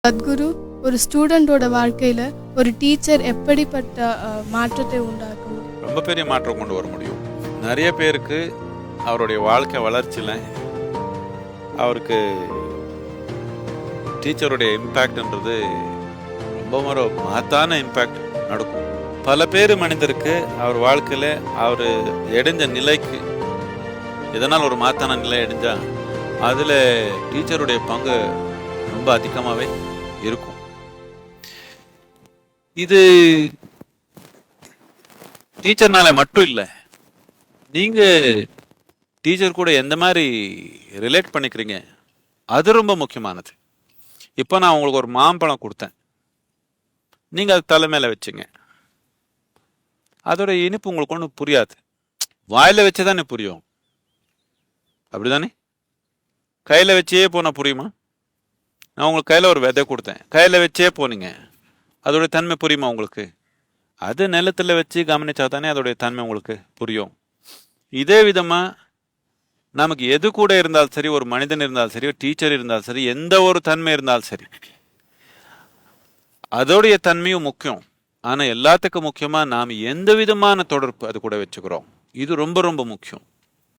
சத்குரு, ஒரு ஸ்டூடெண்டோட வாழ்க்கையில ஒரு டீச்சர் எப்படிப்பட்ட மாற்றத்தை உண்டாக்க முடியும்? ரொம்ப பெரிய மாற்றம் கொண்டு வர முடியும். நிறைய பேருக்கு அவருடைய வாழ்க்கை வளர்ச்சியில் அவருக்கு டீச்சருடைய இம்பேக்ட்ன்றது ரொம்ப மகத்தான இம்பேக்ட் நடக்கும். பல பேர் மனிதருக்கு அவர் வாழ்க்கையில் அவர் எடைஞ்ச நிலைக்கு எதனால் ஒரு மகத்தான நிலை அடைஞ்சா அதில் டீச்சருடைய பங்கு ரொம்ப அதிகமாகவே இருக்கும். இது டீச்சர்னால மட்டும் இல்லை, நீங்க டீச்சர் கூட எந்த மாதிரி ரிலேட் பண்ணிக்கிறீங்க அது ரொம்ப முக்கியமானது. இப்போ நான் உங்களுக்கு ஒரு மாம்பழம் கொடுத்தேன், நீங்க அது தலைமையில வச்சுங்க, அதோட இனிப்பு உங்களுக்கு ஒன்றும் புரியாது, வாயில வச்சுதானே புரியும், அப்படிதானே? கையில வச்சே போனா புரியுமா? நான் உங்களுக்கு கையில ஒரு விதை கொடுத்தேன், கையில வச்சே போனீங்க, அதோடைய தன்மை புரியுமா உங்களுக்கு? அது நிலத்துல வச்சு கவனிச்சா தானே அதோடைய தன்மை உங்களுக்கு புரியும். இதே விதமா நமக்கு எது கூட இருந்தாலும் சரி, ஒரு மனிதன் இருந்தாலும் சரி, ஒரு டீச்சர் இருந்தாலும் சரி, எந்த ஒரு தன்மை இருந்தாலும் சரி, அதோடைய தன்மையும் முக்கியம். ஆனா எல்லாத்துக்கும் முக்கியமா நாம் எந்த விதமான தொடர்பு அது கூட வச்சுக்கிறோம், இது ரொம்ப ரொம்ப முக்கியம்.